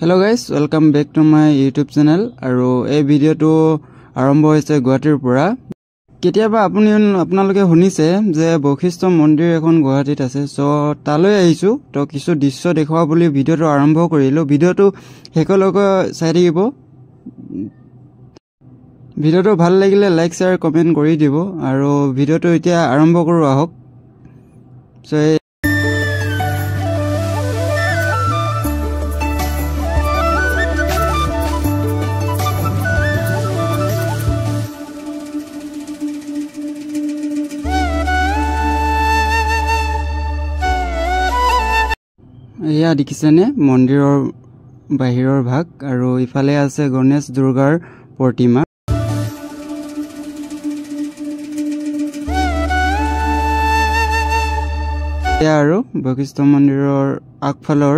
Hello guys, welcome back to my YouTube channel. আৰু এই ভিডিওটো আৰম্ভ হৈছে গুৱাহাটীৰ পৰা। কেতিয়াবা আপোনালোকে শুনিছে যে বৈশিষ্ট্য মন্দিৰ এখন গুৱাহাটীত আছে। সো তালৈ আহিছো তো কিছু দৃশ্য দেখুৱা বুলি ভিডিওটো আৰম্ভ কৰিলো। ভিডিওটো হেকলৈকে চাই থাকিব। ভিডিওটো ভাল লাগিলে লাইক শেয়াৰ কমেন্ট কৰি দিব আৰু ভিডিওটো এতিয়া আৰম্ভ কৰো আহক। সো এয়া দেখিছেনে মন্দিৰৰ বাহিৰৰ ভাগ আৰু ইফালে আছে গণেশ দুৰ্গাৰ প্ৰতিমা। এয়া আৰু বৈশিষ্ট্য মন্দিৰৰ আগফালৰ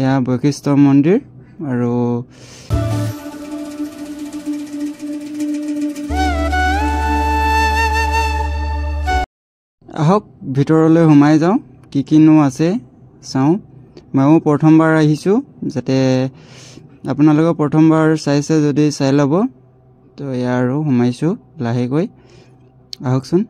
এয়া বৈশিষ্ট্য মন্দিৰ আৰু আহক ভিতৰলৈ সোমাই যাওঁ কিনো আছে চাওঁ। ময়ো প্ৰথমবাৰ আহিছো যাতে আপোনালোকে প্ৰথমবাৰ চাইছে যদি চাই ল'ব। তো এয়া আৰু সোমাইছো লাহেকৈ আহকচোন।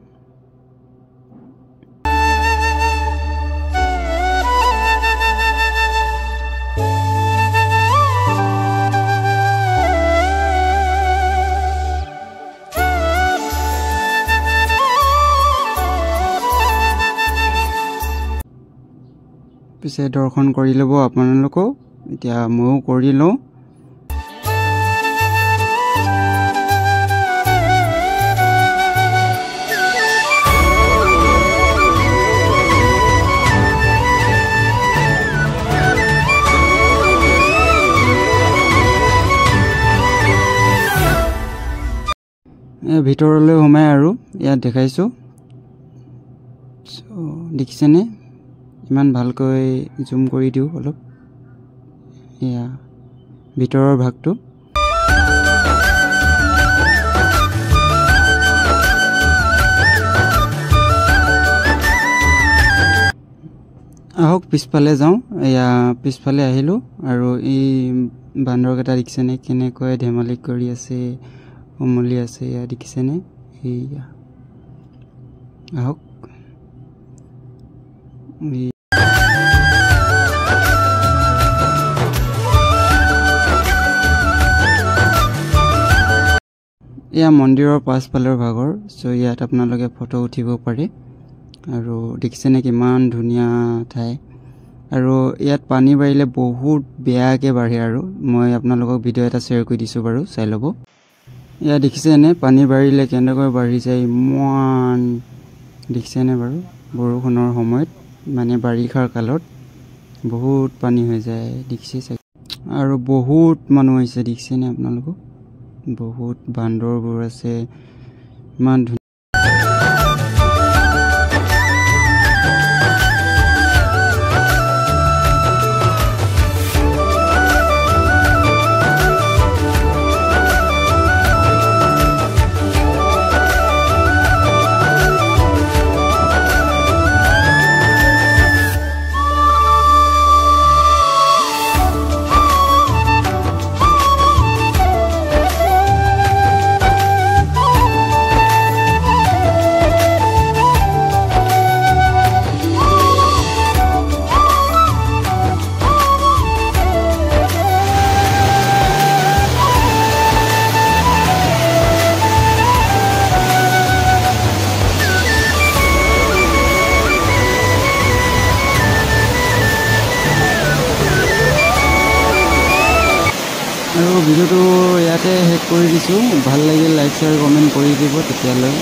পিছে দৰ্শন কৰি ল'ব আপোনালোকো। এতিয়া ময়ো কৰি লওঁ। ভিতৰলৈ সোমাই আৰু ইয়াত দেখাইছো। দেখিছেনে ইমান ভালকৈ জুম কৰি দিওঁ অলপ। এয়া ভিতৰৰ ভাগটো। আহক পিছফালে যাওঁ। এয়া পিছফালে আহিলোঁ আৰু এই বান্দৰকেইটা দেখিছেনে কেনেকৈ ধেমালি কৰি আছে, উমলি আছে। এয়া দেখিছেনে এয়া আহক। এয়া মন্দিৰৰ পাছফালৰ ভাগৰ। সো ইয়াত আপোনালোকে ফটো উঠিব পাৰে আৰু দেখিছেনে কিমান ধুনীয়া ঠাই। আৰু ইয়াত পানী বাঢ়িলে বহুত বেয়াকৈ বাঢ়ে আৰু মই আপোনালোকক ভিডিঅ' এটা শ্বেয়াৰ কৰি দিছোঁ বাৰু, চাই ল'ব। এয়া দেখিছেনে পানী বাঢ়িলে কেনেকৈ বাঢ়ি যায় ইমান। দেখিছেনে বাৰু বৰষুণৰ সময়ত মানে বাৰিষাৰ কালত বহুত পানী হৈ যায় দেখিছে চাগে। আৰু বহুত মানুহ আহিছে দেখিছেনে আপোনালোকক। বহুত বান্দৰবোৰ আছে ইমান ধুনীয়া। আৰু ভিডিঅ'টো ইয়াতে শেষ কৰি দিছোঁ। ভাল লাগিল লাইক শেয়াৰ কমেণ্ট কৰি দিব তেতিয়ালৈ।